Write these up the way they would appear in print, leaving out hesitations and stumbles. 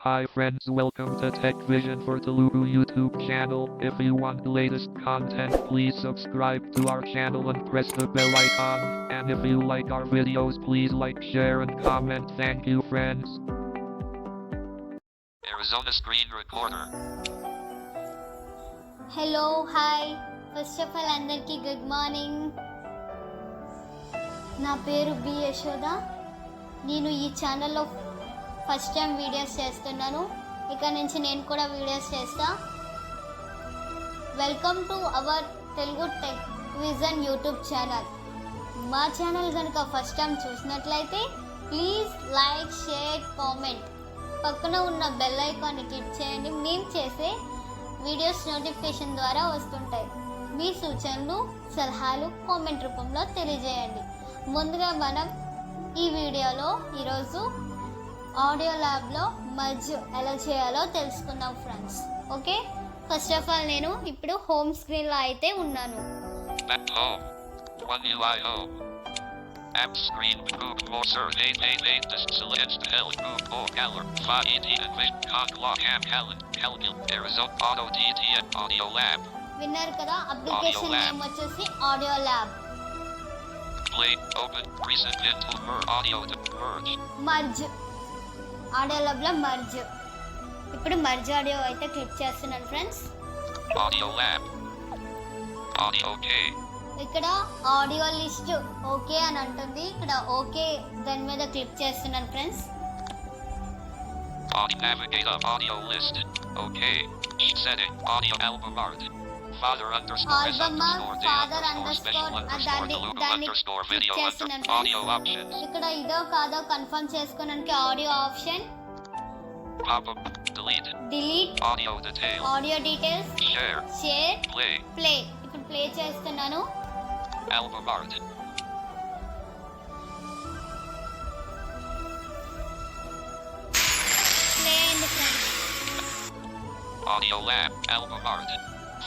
Hi friends, welcome to Tech Vision for Telugu YouTube channel. If you want the latest content, please subscribe to our channel and press the bell icon. And if you like our videos, please like, share and comment. Thank you friends. Arizona Screen Recorder. Hello hi first of all అందరికీ good morning. నా పేరు B Yashoda. నేను ఈ ఛానల్లో first time videos చేస్తున్నాను. ఇక నుంచి నేను కూడా వీడియోస్ చేస్తా. Welcome to our Telugu tech vision YouTube channel. మా ఛానల్ కనుక ఫస్ట్ టైం చూసినట్లయితే ప్లీజ్ లైక్, షేర్, కామెంట్. పక్కన ఉన్న బెల్ ఐకాన్ని క్లిక్ చేయండి. మేము చేసే వీడియోస్ నోటిఫికేషన్ ద్వారా వస్తుంటాయి. మీ సూచనలు, సలహాలు కామెంట్ రూపంలో తెలియజేయండి. ముందుగా మనం ఈ వీడియోలో ఈరోజు ఆడియో ల్యాబ్లో మర్జ్ ఎలా చేయాలో తెలుసుకుందాం friends. Okay, first of all నేను ఇప్పుడు హోమ్ స్క్రీన్లో అయితే ఉన్నాను. Home. One UI Home. App screen. Group more search. 888 Just select help. Group more color. 5 ET and Vision. Clock Ham Calendar. Calendar. Arizona Auto DTN Audio Lab. విన్నారు కదా, application name వచ్చేసి audio lab. Play. Open. Recent into merge. Audio to merge. Merge audio ల్యాబ్లో merge. ఇప్పుడు merge audio అయితే click చేస్తున్నాను friends. Audio Lab. Audio OK. ఇక్కడ audio list okay అని అంటుంది. ఇక్కడ ఓకే దాని మీద క్లిక్ చేస్తున్నాను friends. Navigate up audio list. OK. Setting. Audio album art. Father underscore S underscore day underscore special underscore Telugu underscore video under audio options. ఇక్కడ ఇదో కాదో కన్ఫర్మ్ చేసుకోవడానికి audio option, Pop up. Delete. Delete, Audio detail. Audio details, Share. Share, Play. Play. ఇప్పుడు play చేస్తున్నాను. Album art. Play అయింది friends. Audio lab. Album art.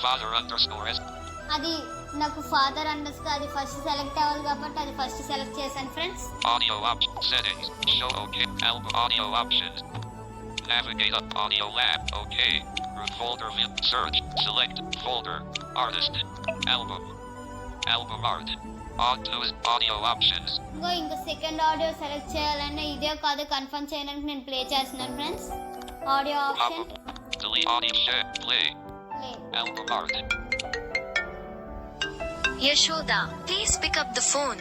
Father underscore S. అది నాకు father underscore అది ఫస్ట్ సెలెక్ట్ అవ్వాలి కాబట్టి అది ఫస్ట్ సెలెక్ట్ చేశాను friends. Audio option settings. Show OK. Album audio options. Navigate up audio lab. OK. Root folder view. Search. Select folder. Artist. Album. Album art. On to audio options. ఇంకా second audio select చేయాలన్నా ఇదే కాదు confirm చేయడానికి నేను play చేస్తున్నాను friends. Audio Pop option, up. Delete audio share. Play. Play. Album art. Yashoda, please pick up the phone.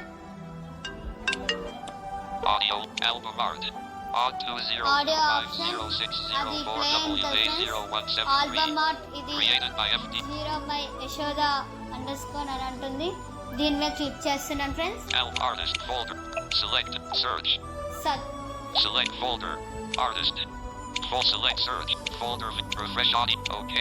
Audio. Album art. On to audio option అది play అయింది కదా friends. Album art ఇది Created by FD. 0 Yashoda underscore అని అంటుంది. దీని మీద click చేస్తున్నాను friends. Album artist folder. Select. Search. Select folder. Artist. Full select search. Folder. Refresh audio. OK.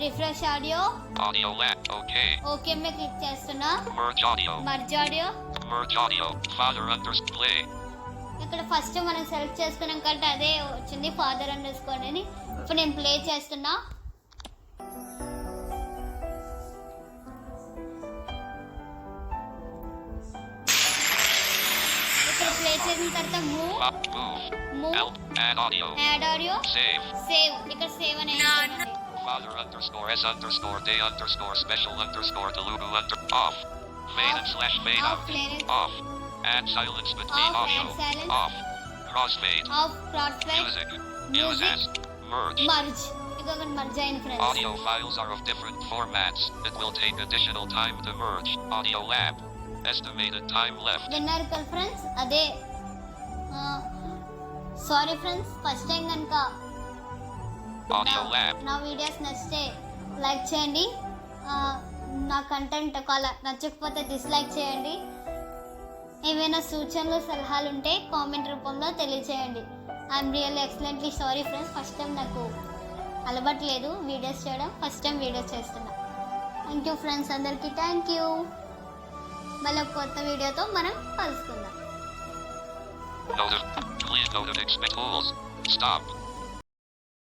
Refresh audio Audio lab. OK. Okay మీద click చేస్తున్నా. Merge audio. Merge audio. Merge audio. Father underscore play. ఇక్కడ first మనం select చేసుకున్నాం కాబట్టి అదే వచ్చింది father underscore అని. ఇప్పుడు నేను ప్లే చేస్తున్నా. ఇక్కడ ప్లే చేసిన తర్వాత move, Move. Add audio. Add audio, Save. Save. ఇక్కడ సేవ్ అని ఎంచుకోండి. Father underscore S underscore day underscore special underscore Telugu under off. Fade and slash fade Off, out. fade. Off. Add silence between Off, audio. add silence. Off. Crossfade. Off crossfire, Music. Use music, as. Merge. Merge. ఇక్కడ merge అయింది friends. Audio files are of different formats. It will take additional time to merge. Audio lab. Estimated time left. విన్నారు కదా friends, అదే. Sorry friends, first time కనుక Audio lab. నా videos నచ్చితే like చేయండి. నా కంటెంట్ ఒకవేళ నచ్చకపోతే డిస్లైక్ చేయండి. ఏమైనా సూచనలు, సలహాలు ఉంటే కామెంట్ రూపంలో తెలియచేయండి. I'm really excellently sorry friends, first time నాకు అలవాటు లేదు వీడియోస్ చేయడం. ఫస్ట్ టైం వీడియోస్ చేస్తున్నా. థ్యాంక్ యూ ఫ్రెండ్స్, అందరికీ థ్యాంక్ యూ. మళ్ళీ కొత్త వీడియోతో మనం కలుసుకుందాం. Please note of expect tools. Stop.